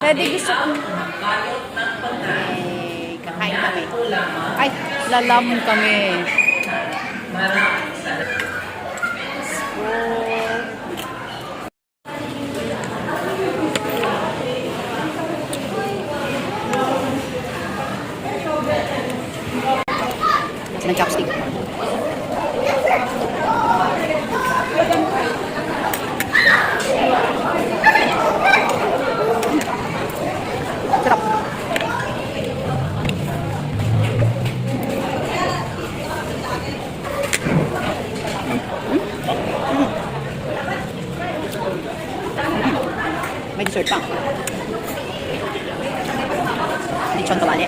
Pwede gusto ko. Kakain kami. Ay, lalam kami. Ng chopstick. Sarap. May dessert pa. Lechon kawali.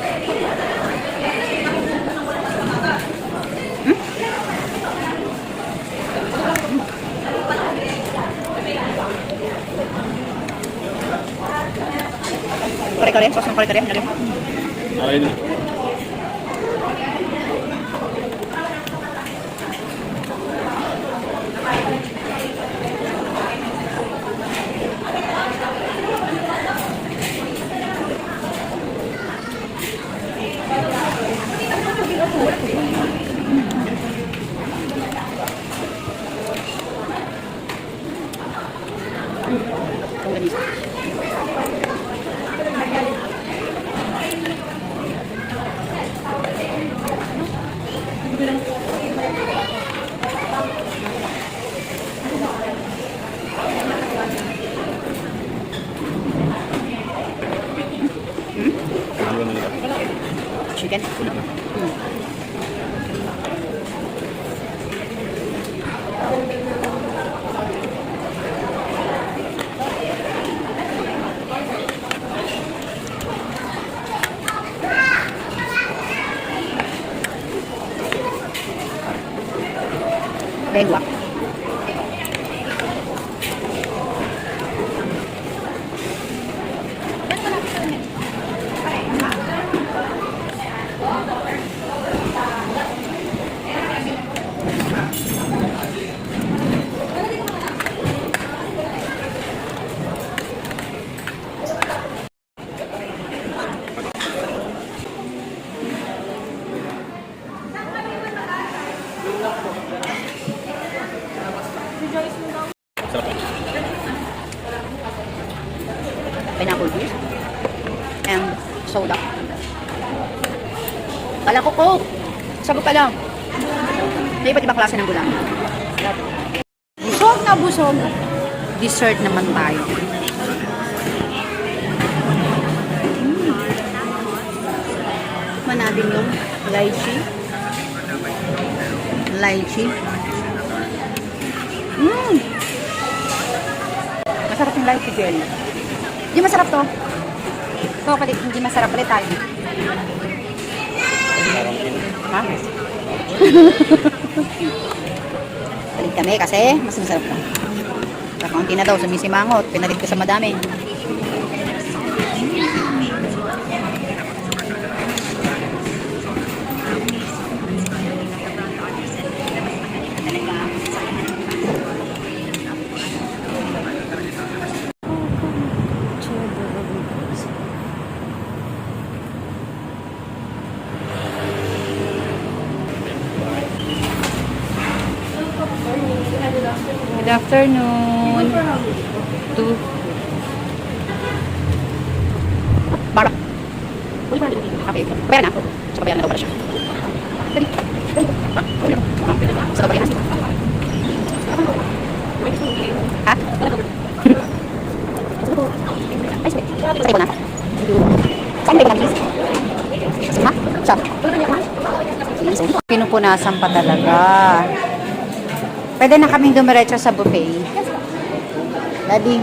Kare-kare, sos ng kare-kare. Okay na. Chicken. Lengua. Pineapple juice and soda. Kala ko Coke. Sagot pa lang. May iba't ibang klase ng gulay. Busog na busog. Dessert naman tayo. Manabing yung lychee. Lychee. Masarap yung lychee gel. Hindi masarap to. Ito palit, hindi masarap. Palit tayo. Ha? Palit kami kasi mas masarap na. Kakaunti na daw, sumisimangot. Pinalit ko sa madami. Good afternoon. Barang. Okay. Bayaran na. So, bayaran na daw pala siya. Dali. Sa bayaran na. Ha? Ay, sige. Sa ibo na. Saan ba ibo na? Ha? Saan? Pinupunasan pa talaga. Pwede na kaming dumiretso sa buffet. Daddy.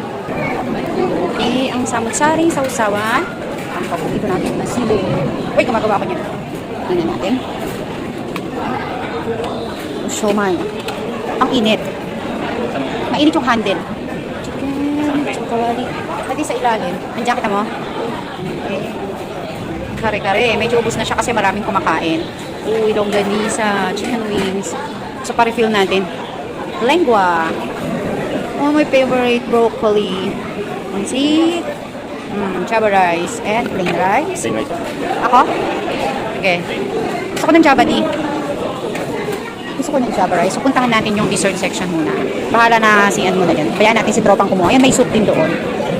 Eh, ang samut-saring sausawan. Ang paborito natin na sili. Uy, gumagawa ko niyan. Tingnan natin. Siomai. Ang init. Mainit yung handle. Chicken, chocolate. Pwede sa ilalim. Nandiyan kita mo. Okay. Kare-kare. Medyo ubos na siya kasi maraming kumakain. Uy, longganisa, chicken wings. So, pa-refill natin. Lengua. Oh, my favorite broccoli. Pansit. Java rice and plain rice. Same right. Ako? Okay. Gusto ko ng Java di. Gusto ko ng Java rice. So, puntahan natin yung dessert section muna. Bahala na si ano na dyan. Bayaan natin si tropang kumuha. Ayan, may soup din doon.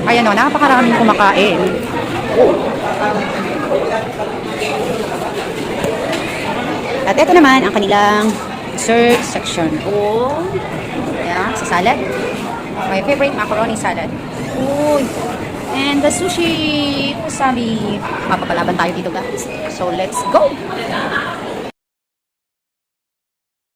Ayan o, napakaraming kumakain. At ito naman ang kanilang dessert section. Oh, ayan, sa salad. My favorite macaroni salad. Uy. And the sushi wasabi. Mapapalaban tayo dito guys. So let's go!